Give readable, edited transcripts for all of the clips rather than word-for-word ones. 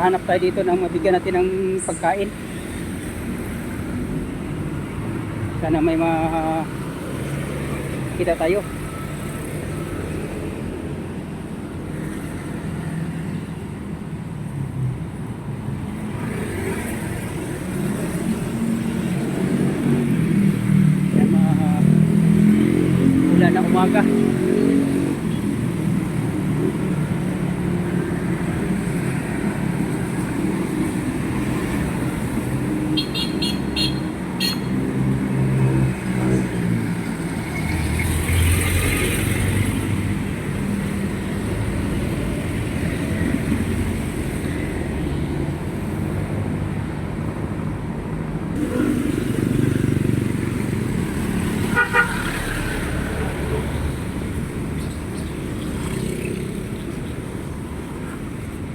Hanap tayo dito ng mabigyan natin ng pagkain. Sana may makita tayo. Yan, ulan na umaga.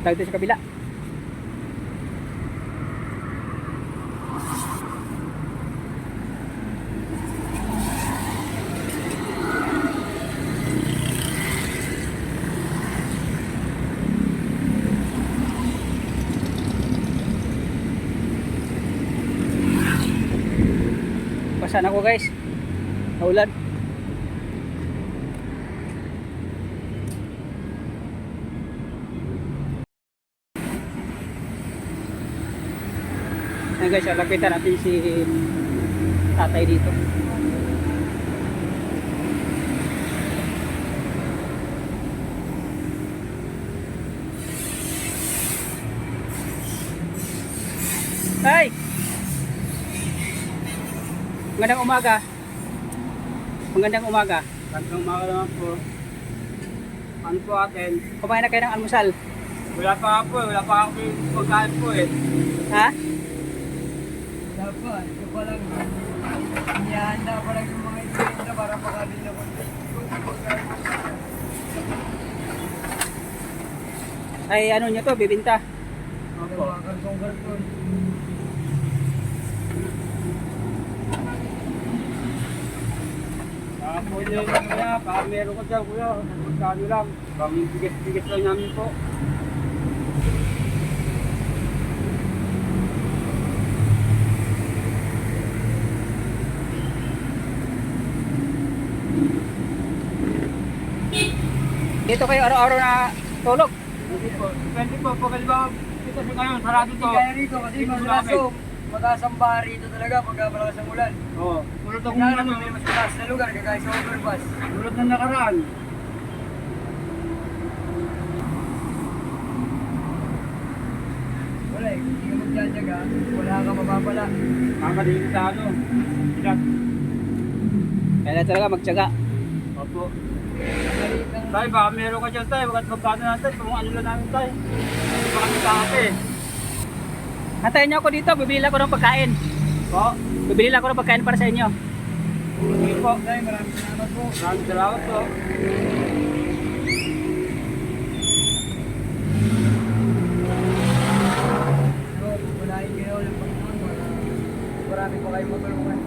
Tayo dito sa kabila. Pasan ako guys. Naulan. Ayan guys, lapitan natin si tatay dito. Tay! Magandang umaga. Magandang umaga. Magandang umaga naman po. Ano po atin? Kumain na kayo ng almusal? Wala pa po, wala pa ako pagkain po eh. Ha? Wala pa, ito pa lang. Inihanda pa lang yung mga itinda para makabili ako. Ay ano nyo to, bibinta? Opo. Mga kartong-karton. Pwede lang kuya, baka meron ko dyan kuya. Magkano lang, bang bigas-bigas lang namin po. Dito kayo araw-araw na tulog? Hindi po, depende po, pag halimbawa dito sa ngayon, sarado to. Kaya rito kasi Dito mas sa amin. laso, mataas ang baha rito talaga pagka malakas ang ulan. Oo, tulad akong Kaya ano, may mas mataas na lugar kagaya sa overpass. tulad ng nakaraan. Wala eh, kung hindi ka magtsatsaga, wala ka mapapala. Kakadili sa ano, bigat. Kaya talaga magtyaga. Opo. Maliit lang. Tay, baka meron ka dyan tayo, wag magkano natin, kung ano lang namin tayo. Baka kami kape. Antayin niyo ako dito, bibili ako ng pagkain. Po, Bibili ako ng pagkain para sa inyo. sige po. Tay, maraming salamat po. Maraming salamat po. So, unahin kayo ng Panginoon. Marami pa kayong matulungan.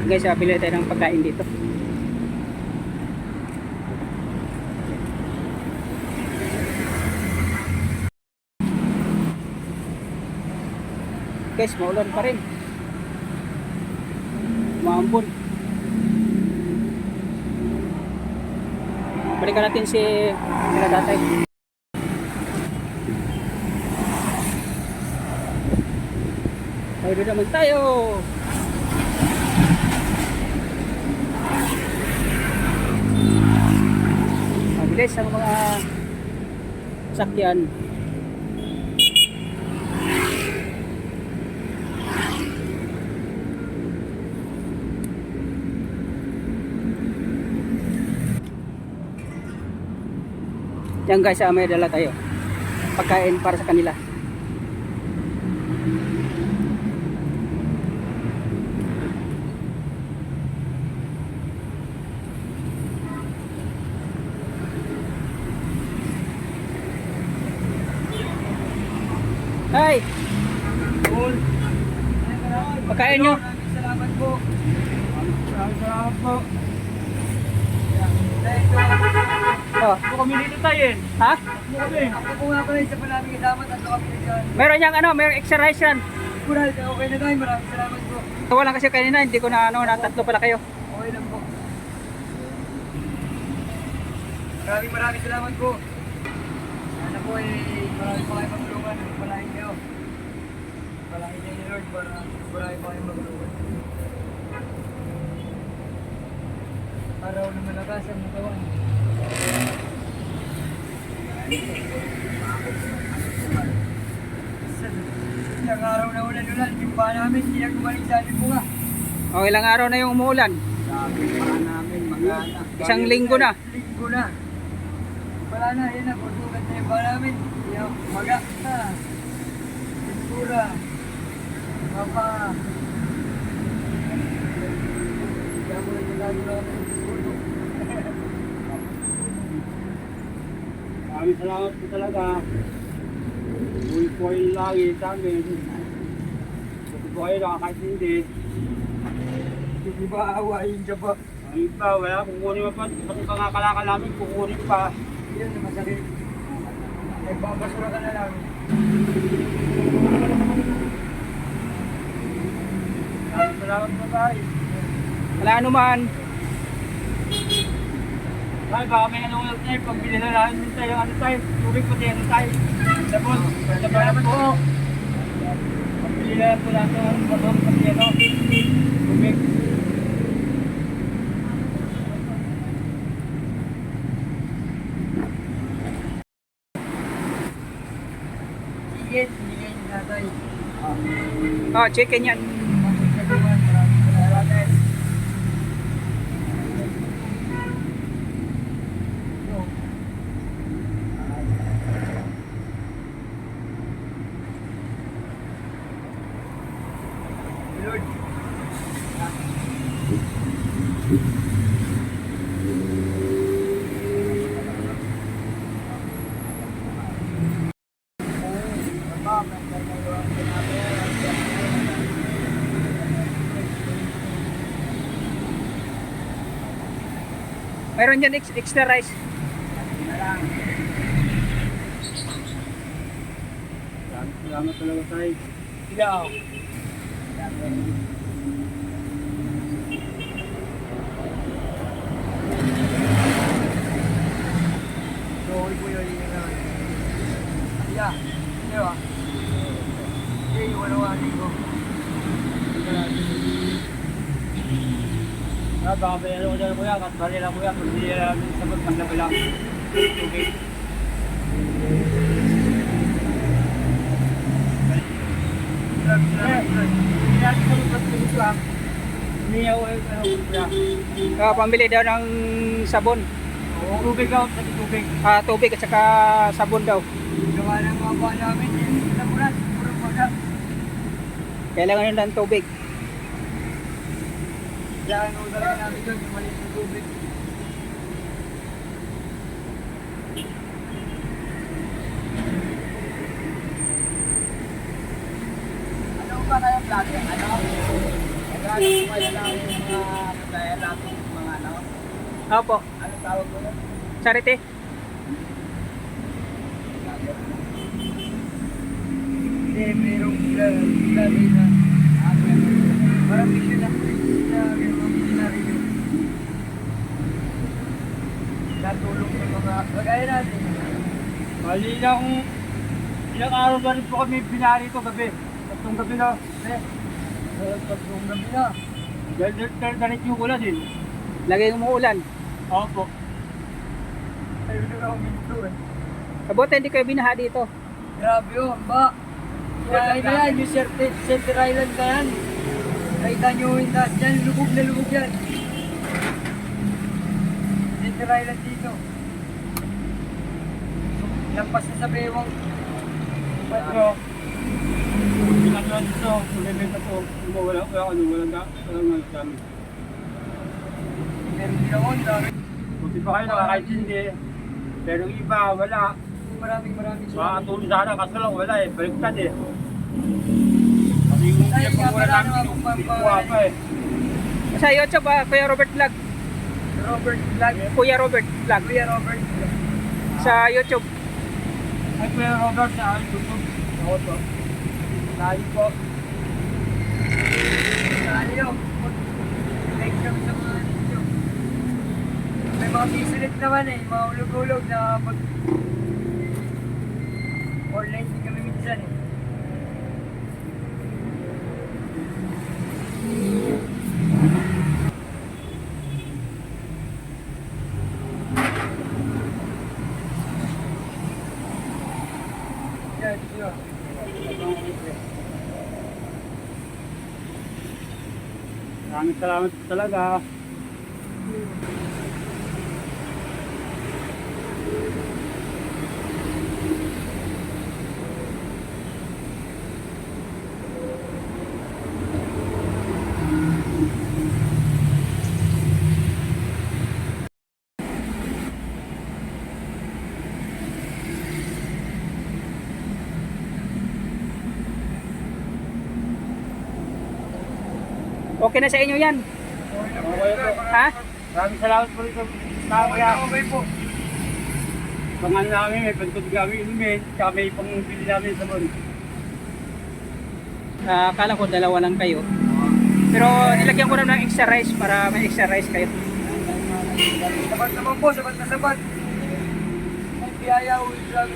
Guys, pili tayo ng pagkain dito. Guys, maulan pa rin. Maambon. Balikan natin si sila tatay. Tayo naman tayo. Mabilis ang mga sakyan. Yan guys, may dala tayo. Pagkain para sa kanila. Hey! Cool. Pagkain nyo. Maraming salamat po. Maraming salamat po. Oh. Ako kami dito tayo eh. Ha? Ako kami. Ako po nga pala isa pa namin kasama. Tatlo kami na dyan. Meron niyang ano, meron extra rice yan. Kural, okay na tayo. Maraming salamat po. Tawa lang kasi kanina, hindi ko na ano, na tatlo pala kayo. Okay lang po. Maraming salamat po. Sana po marami pa kayo magulungan. Palahin kayo. Palahin niyo ni Lord para marami pa kayo magulungan. Araw na malakas ang natawan. Ilang araw na ulan-ulan. Yung pa namin, hindi na gumaling sa ating bunga. O, ilang araw na yung umuulan. Sabi pa namin mag-ana. Isang linggo na. Linggo na. Wala na, yan na. Putugan na yung pa namin. Yung maga na. Pintura. Mapa. Kaya mo rin yung lalo na kami ng puto. Maraming salamat po talaga. Uy po yung lagi sa amin. Kasi po kayo nakakaintindi. Hindi ba aawain ka ba? Ay pa, wala. Kukunin mo pa. Pati pangakalakal namin, kukunin pa. Yan na masakit. Eh, babasura ka na lang. Maraming salamat po tayo. Wala anuman. Ay, baka may anong ulit tayo. Pambili na namin tayo. Ano tayo? Tubig pati ano tayo. Sabon. Salamat po. Pambili na lang po natin ang sabon pati ano. Tubig. Sige, sige yung tatay. Oh, chicken yan. Magkakaluan, maraming salamat. Lord. Meron dyan extra rice. Salamat talaga tayo. Ilaw. So, ipo yun yung yeah. Di ba? Hindi, wala-wala ko. Ah, baka may ano ko dyan kuya. Kasbali lang kuya. Kung hindi namin sabot, maglabi lang. Tubig. Pambili daw ng sabon. Tubig daw, sa tubig. Tubig at saka sabon daw. Gawa ng mga buwan namin, nabulat, puro maga. Kailangan yun ng tubig. Diyan ang talaga namin doon, yung maliit na tubig. Ano ba kayo vlog? Ano? Nag-ano po kayo lang yung mga supplier natin, mga ano? Opo. Ano tawag ko yun? Charity. Hindi, merong lagay na. Parang mission lang po yung missionary yun. Natulong sa mga, kagaya natin. Mali lang, ilang araw na rin po kami binari ito gabi. Tatlong gabi na. Tatlong gabi na. Dahil ganit yung ulan din. Lagay umuulan. Opo. Ayun na ako minto eh. Kabuti hindi kayo binaha dito. Grabe yun, ba? Kaya na yan, yung Center Island na yan. Nakita nyo yung taas dyan, lubog na lubog yan. Center Island dito. lampas na sa bewang. Pero, ginagawa dito, magbibenta to, walang dami. Meron din ako, ang dami. Buti pa kayo nakakaintindi. Pero yung iba, wala. Maraming Makakatulong sana, kaso lang wala eh, baliktad eh. Kasi yung Ay, pag wala wala namin, naman akong kukuha pa eh. Sa YouTube, Kuya Robert Vlog. Robert Vlog. Kuya Robert Vlog. Kuya Robert Vlog. Sa YouTube. Ay, Kuya Robert, sa akin, YouTube. Ako to. Lagi po. Tayo. Like kami sa mga video. May mga bisulit naman eh, mga ulog-ulog na pag online din kami minsan eh. Yan, yun. Maraming salamat talaga. Okay na sa inyo yan. Okay po. Ha? Maraming salamat po rin sa kaya. Okay po. Pangan namin, may pantod kami inumin, tsaka may pangbili namin sa bon. Akala ko dalawa lang kayo. Pero nilagyan ko na ng extra rice para may extra rice kayo. Sabat naman po, sabat na sabat. May biyaya, ulit lang.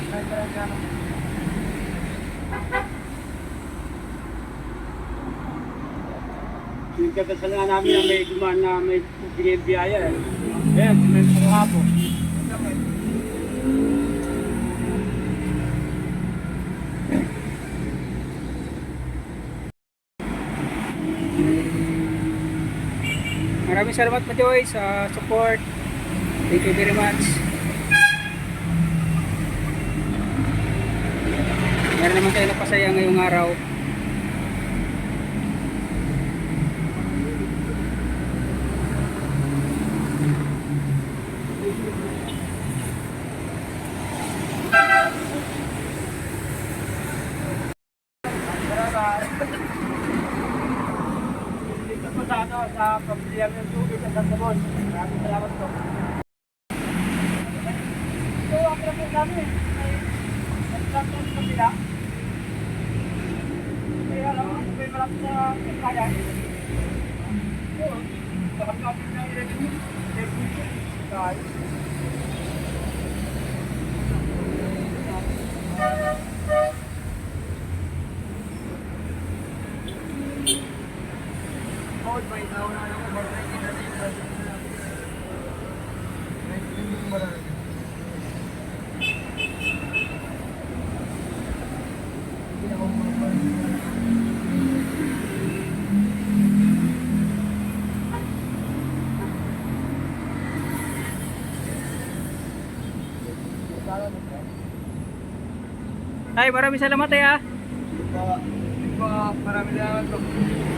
Ay, parang Pinagkakasal nga namin na may dumaan na may bigay biyaya eh. Ayan, may pangha po. Maraming salamat po Joy sa support. Thank you very much. Meron naman tayo napasaya ngayong araw. Dito po sa ano, sa pamilya ng tubig at sa sabon. Maraming salamat po. Ito ang pinapos namin. May nagsasabi sa sila. Kaya alam mo, may marami sa kaya. Oo. Bakit natin na i-review? Kahit. Hold by now na lang about 19 na rin. Ay, maraming salamat eh ha. Maraming salamat po.